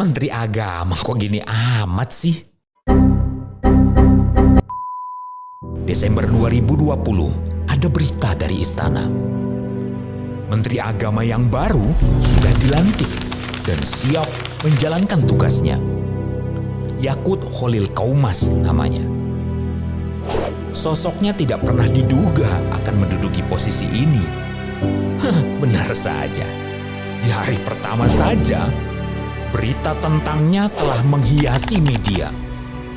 Menteri Agama kok gini amat sih? Desember 2020, ada berita dari istana. Menteri Agama yang baru sudah dilantik dan siap menjalankan tugasnya. Yakut Khalil Qaumas namanya. Sosoknya tidak pernah diduga akan menduduki posisi ini. Benar saja. Di hari pertama saja, berita tentangnya telah menghiasi media,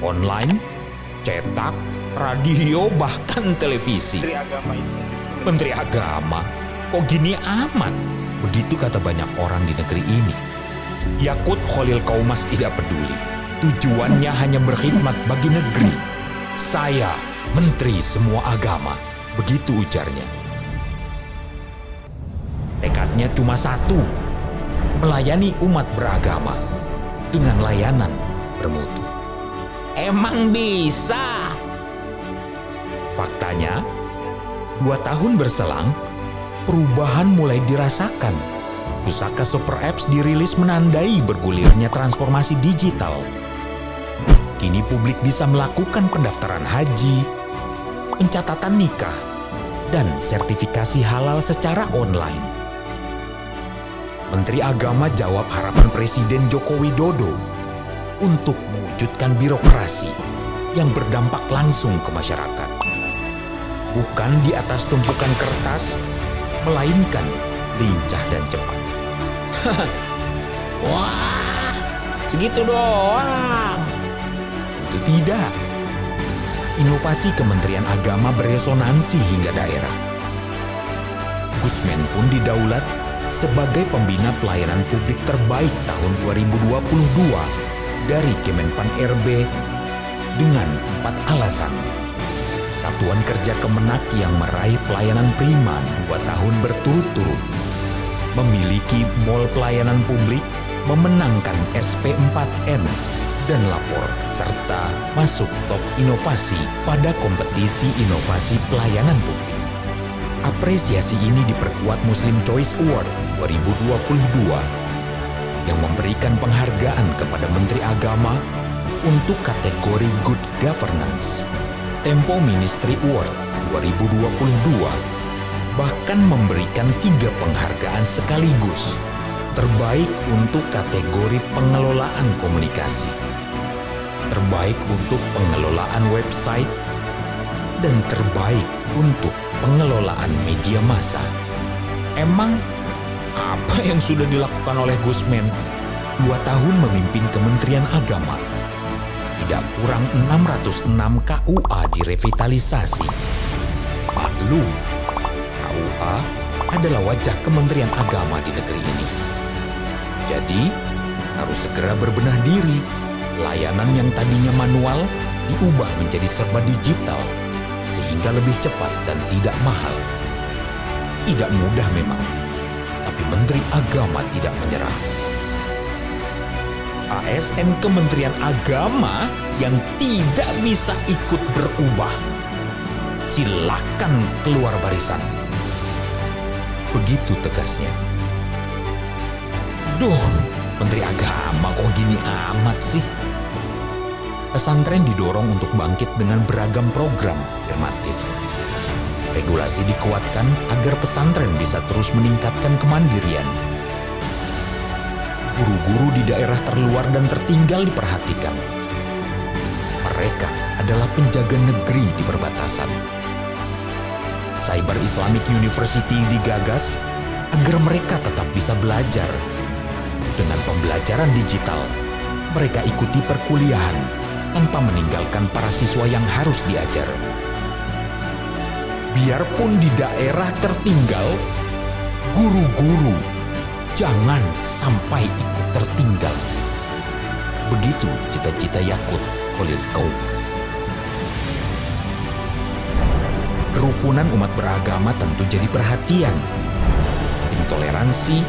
online, cetak, radio, bahkan televisi. Menteri Agama, kok gini amat? Begitu kata banyak orang di negeri ini. Yakut Khalil Qaumas tidak peduli. Tujuannya hanya berkhidmat bagi negeri. Saya menteri semua agama, begitu ujarnya. Tekadnya cuma satu, melayani umat beragama dengan layanan bermutu. Emang bisa? Faktanya, 2 tahun berselang, perubahan mulai dirasakan. Pusaka Super Apps dirilis menandai bergulirnya transformasi digital. Kini publik bisa melakukan pendaftaran haji, pencatatan nikah, dan sertifikasi halal secara online. Menteri Agama jawab harapan Presiden Joko Widodo untuk mewujudkan birokrasi yang berdampak langsung ke masyarakat. Bukan di atas tumpukan kertas, melainkan lincah dan cepat. Wah, segitu doang. Tentu tidak. Inovasi Kementerian Agama beresonansi hingga daerah. Gusmen pun didaulat sebagai pembina pelayanan publik terbaik tahun 2022 dari Kemenpan RB dengan 4 alasan. Satuan Kerja Kemenak yang meraih pelayanan prima 2 tahun berturut-turut, memiliki mall pelayanan publik, memenangkan SP4N dan lapor, serta masuk top inovasi pada kompetisi inovasi pelayanan publik. Apresiasi ini diperkuat Muslim Choice Award 2022 yang memberikan penghargaan kepada Menteri Agama untuk kategori Good Governance. Tempo Ministry Award 2022 bahkan memberikan 3 penghargaan sekaligus, terbaik untuk kategori pengelolaan komunikasi, terbaik untuk pengelolaan website, dan terbaik untuk pengelolaan media massa. Emang apa yang sudah dilakukan oleh Gusmen 2 tahun memimpin Kementerian Agama? Tidak kurang 606 KUA direvitalisasi. Maklum, KUA adalah wajah Kementerian Agama di negeri ini. Jadi, harus segera berbenah diri. Layanan yang tadinya manual diubah menjadi serba digital, sehingga lebih cepat dan tidak mahal. Tidak mudah memang, tapi Menteri Agama tidak menyerah. ASN Kementerian Agama yang tidak bisa ikut berubah, silakan keluar barisan. Begitu tegasnya. Duh, Menteri Agama kok gini amat sih? Pesantren didorong untuk bangkit dengan beragam program afirmatif. Regulasi dikuatkan agar pesantren bisa terus meningkatkan kemandirian. Guru-guru di daerah terluar dan tertinggal diperhatikan. Mereka adalah penjaga negeri di perbatasan. Cyber Islamic University digagas agar mereka tetap bisa belajar. Dengan pembelajaran digital, mereka ikuti perkuliahan tanpa meninggalkan para siswa yang harus diajar. Biarpun di daerah tertinggal, guru-guru jangan sampai ikut tertinggal. Begitu cita-cita Yakut Khalil Qaumas. Kerukunan umat beragama tentu jadi perhatian. Intoleransi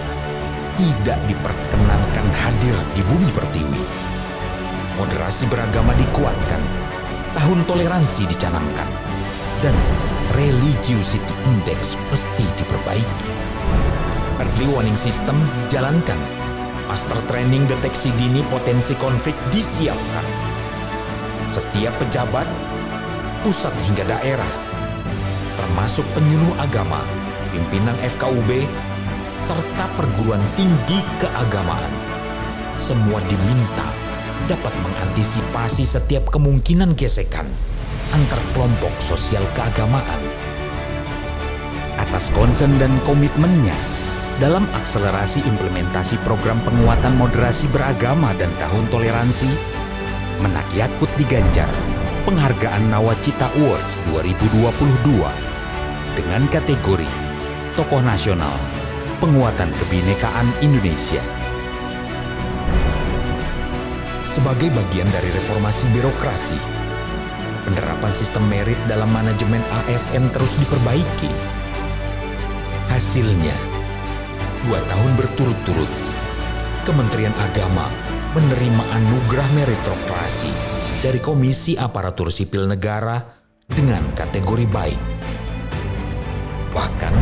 tidak diperkenankan hadir di bumi pertiwi. Moderasi beragama dikuatkan, tahun toleransi dicanangkan, dan religiosity index mesti diperbaiki. Early warning system dijalankan Master Training Deteksi Dini Potensi Konflik disiapkan. Setiap pejabat, pusat hingga daerah, termasuk penyuluh agama, pimpinan FKUB, serta perguruan tinggi keagamaan, semua diminta dapat mengantisipasi setiap kemungkinan gesekan antar kelompok sosial keagamaan. Atas konsen dan komitmennya dalam akselerasi implementasi program penguatan moderasi beragama dan tahun toleransi, Menak Yakut diganjar penghargaan Nawacita Awards 2022 dengan kategori Tokoh Nasional Penguatan Kebinekaan Indonesia. Sebagai bagian dari reformasi birokrasi, penerapan sistem merit dalam manajemen ASN terus diperbaiki. Hasilnya, 2 tahun berturut-turut, Kementerian Agama menerima anugerah meritokrasi dari Komisi Aparatur Sipil Negara dengan kategori baik. Bahkan,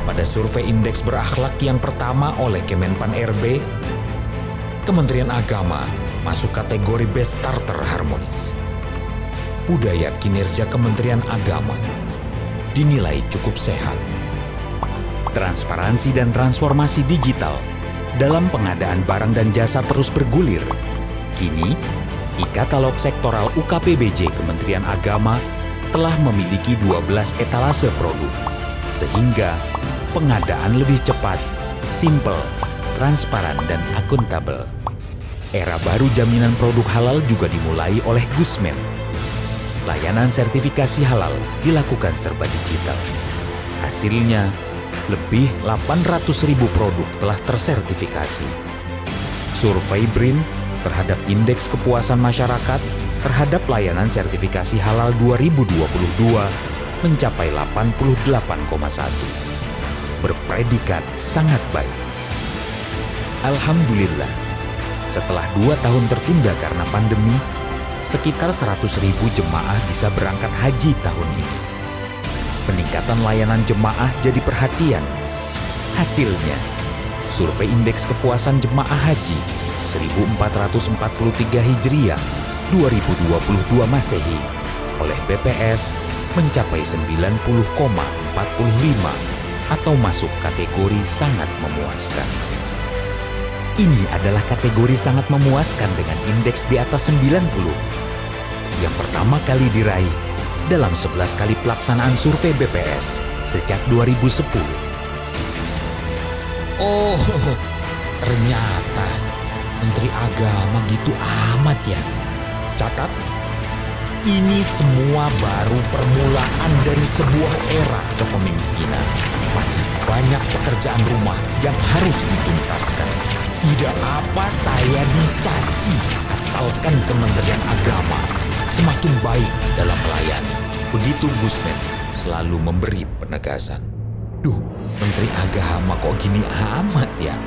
pada survei indeks berakhlak yang pertama oleh Kemenpan RB, Kementerian Agama masuk kategori Best Starter Harmonis. Budaya kinerja Kementerian Agama dinilai cukup sehat. Transparansi dan transformasi digital dalam pengadaan barang dan jasa terus bergulir. Kini, e-katalog sektoral UKPBJ Kementerian Agama telah memiliki 12 etalase produk, sehingga pengadaan lebih cepat, simpel, transparan, dan akuntabel. Era baru jaminan produk halal juga dimulai oleh Gusmen. Layanan sertifikasi halal dilakukan serba digital. Hasilnya, lebih 800.000 produk telah tersertifikasi. Survei BRIN terhadap indeks kepuasan masyarakat terhadap layanan sertifikasi halal 2022 mencapai 88,1. Berpredikat sangat baik. Alhamdulillah, setelah 2 tahun tertunda karena pandemi, sekitar 100.000 jemaah bisa berangkat haji tahun ini. Peningkatan layanan jemaah jadi perhatian. Hasilnya, survei indeks kepuasan jemaah haji 1443 Hijriah 2022 Masehi oleh BPS mencapai 90,45 atau masuk kategori sangat memuaskan. Ini adalah kategori sangat memuaskan dengan indeks di atas 90, yang pertama kali diraih dalam 11 kali pelaksanaan survei BPS sejak 2010. Oh, ternyata Menteri Agama gitu amat ya. Catat, ini semua baru permulaan dari sebuah era kepemimpinan. Masih banyak pekerjaan rumah yang harus dituntaskan. Tidak apa saya dicaci, asalkan Kementerian Agama semakin baik dalam melayani. Begitu Gusmen selalu memberi penegasan. Duh, Menteri Agama kok gini amat ya?